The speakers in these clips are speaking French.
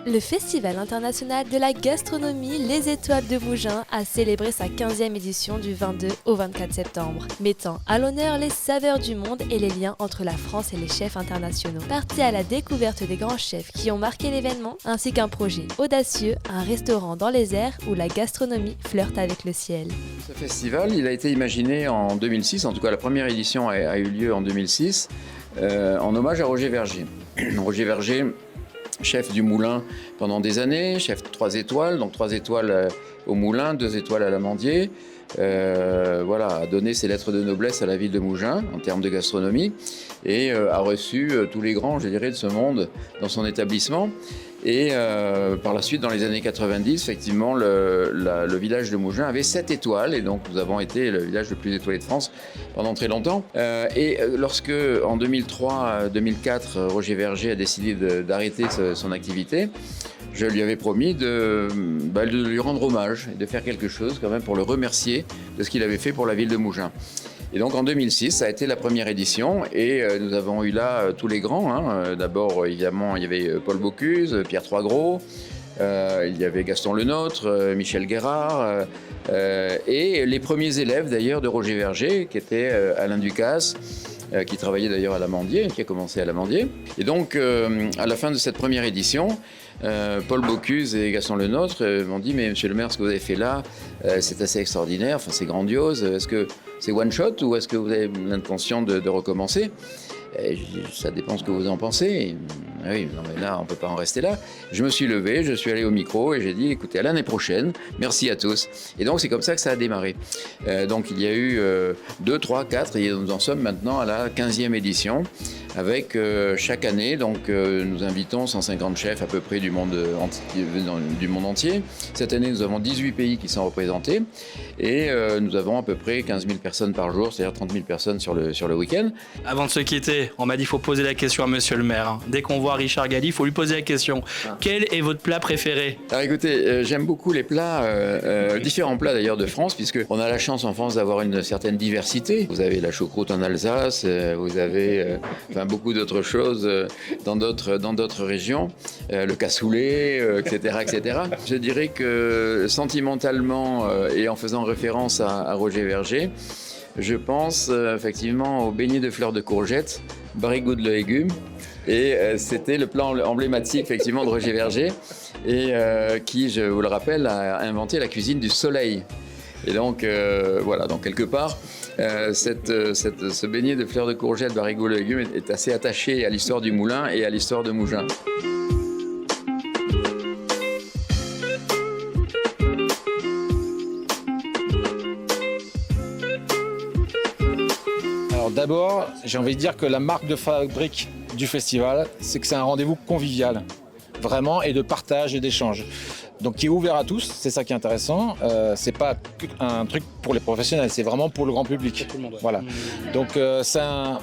Le Festival international de la gastronomie Les Étoiles de Mougins a célébré sa 15e édition du 22 au 24 septembre, mettant à l'honneur les saveurs du monde et les liens entre la France et les chefs internationaux. Partis à la découverte des grands chefs qui ont marqué l'événement, ainsi qu'un projet audacieux, un restaurant dans les airs où la gastronomie flirte avec le ciel. Ce festival, il a été imaginé en 2006, en tout cas la première édition a eu lieu en 2006, en hommage à Roger Verger. Roger Verger, chef du Moulin pendant des années, chef 3 étoiles, donc 3 étoiles au Moulin, 2 étoiles à l'Amandier. A donné ses lettres de noblesse à la ville de Mougins en termes de gastronomie et a reçu tous les grands, je dirais, de ce monde dans son établissement. Et par la suite, dans les années 90, effectivement, le village de Mougins avait 7 étoiles et donc nous avons été le village le plus étoilé de France pendant très longtemps. Et lorsque, en 2003-2004, Roger Verger a décidé d'arrêter son activité, je lui avais promis de lui rendre hommage et de faire quelque chose quand même pour le remercier de ce qu'il avait fait pour la ville de Mougins. Et donc en 2006, ça a été la première édition et nous avons eu là tous les grands. D'abord, évidemment, il y avait Paul Bocuse, Pierre Troisgros, il y avait Gaston Lenôtre, Michel Guérard et les premiers élèves d'ailleurs de Roger Verger qui étaient Alain Ducasse, qui travaillait d'ailleurs à l'Amandier, qui a commencé à l'Amandier. Et donc, à la fin de cette première édition, Paul Bocuse et Gaston Lenôtre m'ont dit « Mais monsieur le maire, ce que vous avez fait là, c'est assez extraordinaire, enfin, c'est grandiose. Est-ce que c'est one shot ou est-ce que vous avez l'intention de recommencer ?» Et ça dépend ce que vous en pensez. Oui, non mais là, on ne peut pas en rester là. Je me suis levé, je suis allé au micro et j'ai dit, écoutez, à l'année prochaine, merci à tous. Et donc, c'est comme ça que ça a démarré. Donc, il y a eu 2, 3, 4 et nous en sommes maintenant à la 15e édition avec chaque année, donc nous invitons 150 chefs à peu près du monde entier. Cette année, nous avons 18 pays qui sont représentés et nous avons à peu près 15 000 personnes par jour, c'est-à-dire 30 000 personnes sur le week-end. Avant de se quitter, on m'a dit qu'il faut poser la question à monsieur le maire. Dès qu'on voit Richard Galli, il faut lui poser la question. Quel est votre plat préféré ? Alors écoutez, j'aime beaucoup les plats, différents plats d'ailleurs de France, puisqu'on a la chance en France d'avoir une certaine diversité. Vous avez la choucroute en Alsace, vous avez beaucoup d'autres choses dans d'autres régions, le cassoulet, etc., etc. Je dirais que sentimentalement et en faisant référence à Roger Verger, je pense effectivement aux beignets de fleurs de courgettes, barigou de légumes. Et c'était le plat emblématique effectivement de Roger Verger et qui, je vous le rappelle, a inventé la cuisine du soleil. Et donc donc quelque part, ce beignet de fleurs de courgettes, barigou de légumes est assez attaché à l'histoire du Moulin et à l'histoire de Mougins. D'abord, j'ai envie de dire que la marque de fabrique du festival, c'est que c'est un rendez-vous convivial, vraiment, et de partage et d'échange. Donc qui est ouvert à tous, c'est ça qui est intéressant. C'est pas un truc pour les professionnels, c'est vraiment pour le grand public. Pour tout le monde, ouais. Voilà. Donc ça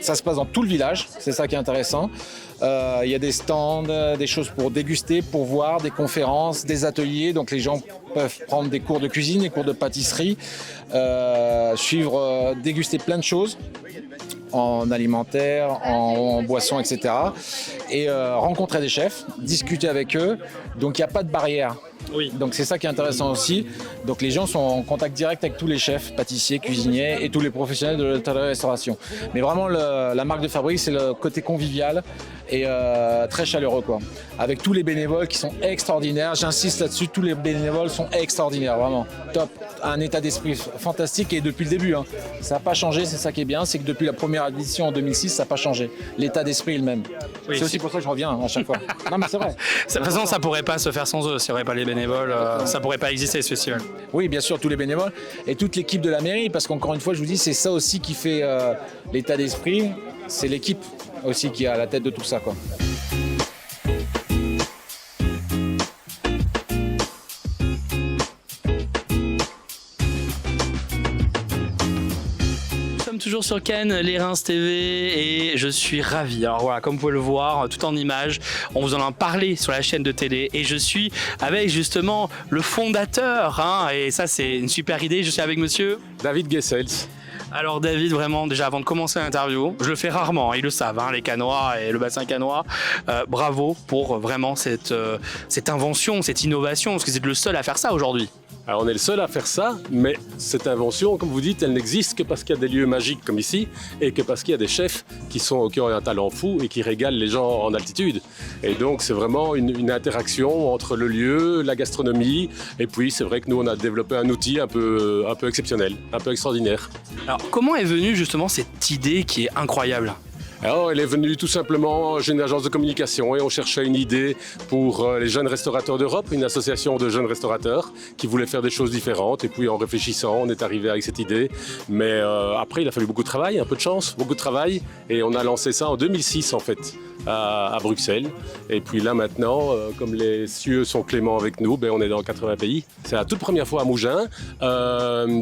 se passe dans tout le village, c'est ça qui est intéressant. Il y a des stands, des choses pour déguster, pour voir, des conférences, des ateliers. Donc les gens peuvent prendre des cours de cuisine, des cours de pâtisserie, déguster plein de choses en alimentaire, en boisson, etc. Et rencontrer des chefs, discuter avec eux. Donc il n'y a pas de barrière. Oui. Donc c'est ça qui est intéressant aussi. Donc les gens sont en contact direct avec tous les chefs, pâtissiers, cuisiniers et tous les professionnels de l'hôtellerie-restauration. Mais vraiment la marque de fabrique, c'est le côté convivial et très chaleureux, quoi. Avec tous les bénévoles qui sont extraordinaires. J'insiste là-dessus, tous les bénévoles sont extraordinaires, vraiment top. Un état d'esprit fantastique et depuis le début, ça n'a pas changé. C'est ça qui est bien, c'est que depuis la première édition en 2006, ça n'a pas changé. L'état d'esprit est le même. Oui, c'est aussi pour ça que je reviens à chaque fois. Non mais c'est vrai. De toute façon, ça pourrait pas se faire sans eux. S'il n'y aurait pas les bénévoles, ça pourrait pas exister ce festival. Oui, bien sûr, tous les bénévoles et toute l'équipe de la mairie, parce qu'encore une fois, je vous dis, c'est ça aussi qui fait l'état d'esprit. C'est l'équipe aussi qui est à la tête de tout ça, quoi. Toujours sur Cannes, les Reims TV et je suis ravi. Alors voilà, comme vous pouvez le voir, tout en images, on vous en a parlé sur la chaîne de télé et je suis avec justement le fondateur, et ça c'est une super idée, je suis avec monsieur David Gessels. Alors David, vraiment, déjà avant de commencer l'interview, je le fais rarement, ils le savent, hein, les Cannois et le bassin cannois. Bravo pour vraiment cette invention, cette innovation, parce que vous êtes le seul à faire ça aujourd'hui. Alors on est le seul à faire ça, mais cette invention, comme vous dites, elle n'existe que parce qu'il y a des lieux magiques comme ici et que parce qu'il y a des chefs qui ont un talent fou et qui régalent les gens en altitude. Et donc c'est vraiment une interaction entre le lieu, la gastronomie, et puis c'est vrai que nous on a développé un outil un peu exceptionnel, un peu extraordinaire. Alors comment est venue justement cette idée qui est incroyable ? Alors, elle est venue tout simplement, j'ai une agence de communication et on cherchait une idée pour les jeunes restaurateurs d'Europe, une association de jeunes restaurateurs qui voulaient faire des choses différentes. Et puis en réfléchissant, on est arrivé avec cette idée. Mais après, il a fallu beaucoup de travail, un peu de chance, beaucoup de travail. Et on a lancé ça en 2006 en fait, à Bruxelles. Et puis là maintenant, comme les cieux sont cléments avec nous, on est dans 80 pays. C'est la toute première fois à Mougins.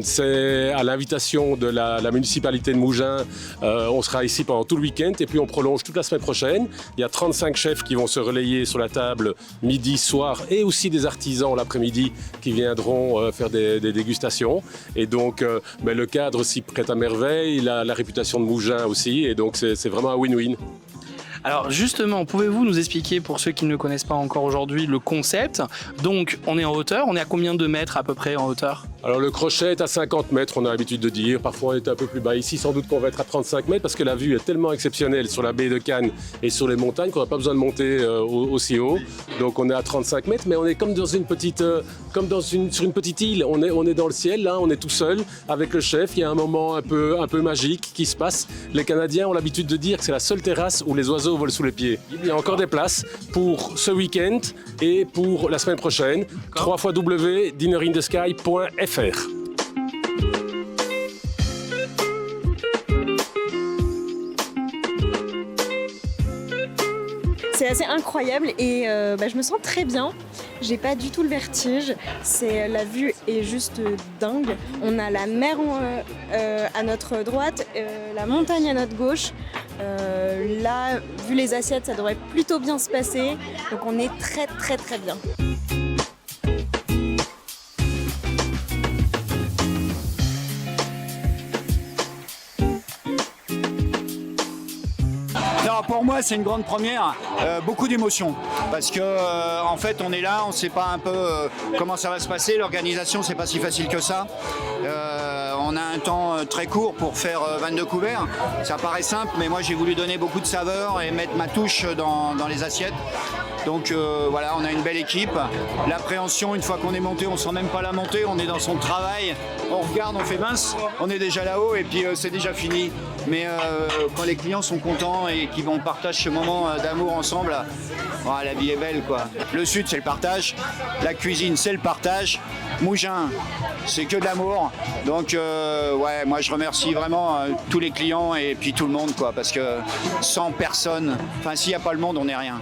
C'est à l'invitation de la municipalité de Mougins. On sera ici pendant tout le week-end. Et puis on prolonge toute la semaine prochaine. Il y a 35 chefs qui vont se relayer sur la table midi, soir et aussi des artisans l'après-midi qui viendront faire des dégustations. Et donc le cadre s'y prête à merveille, la réputation de Mougins aussi et donc c'est vraiment un win-win. Alors justement, pouvez-vous nous expliquer pour ceux qui ne connaissent pas encore aujourd'hui le concept ? Donc on est en hauteur, on est à combien de mètres à peu près en hauteur ? Alors le crochet est à 50 mètres, on a l'habitude de dire, parfois on est un peu plus bas. Ici sans doute qu'on va être à 35 mètres parce que la vue est tellement exceptionnelle sur la baie de Cannes et sur les montagnes qu'on n'a pas besoin de monter aussi haut. Donc on est à 35 mètres mais on est comme dans une petite, sur une petite île, on est dans le ciel, là on est tout seul avec le chef, il y a un moment un peu magique qui se passe. Les Canadiens ont l'habitude de dire que c'est la seule terrasse où les oiseaux volent sous les pieds. Il y a encore des places pour ce week-end et pour la semaine prochaine. www.dinnerindesky.fr. C'est assez incroyable et je me sens très bien. J'ai pas du tout le vertige. La vue est juste dingue. On a la mer à notre droite, la montagne à notre gauche. Là, vu les assiettes, ça devrait plutôt bien se passer. Donc on est très très très bien. Non, pour moi, c'est une grande première. Beaucoup d'émotions. Parce que, en fait, on est là, on ne sait pas un peu comment ça va se passer. L'organisation, c'est pas si facile que ça. On a un temps très court pour faire 22 couverts. Ça paraît simple, mais moi, j'ai voulu donner beaucoup de saveur et mettre ma touche dans les assiettes. Donc voilà, on a une belle équipe. L'appréhension, une fois qu'on est monté, on ne sent même pas la montée. On est dans son travail. On regarde, on fait mince. On est déjà là-haut et puis c'est déjà fini. Mais quand les clients sont contents et qu'on partage ce moment d'amour ensemble, la vie est belle, quoi. Le Sud, c'est le partage. La cuisine, c'est le partage. Mougins, c'est que de l'amour. Donc moi je remercie vraiment tous les clients et puis tout le monde, quoi, parce que sans personne, s'il n'y a pas le monde, on n'est rien.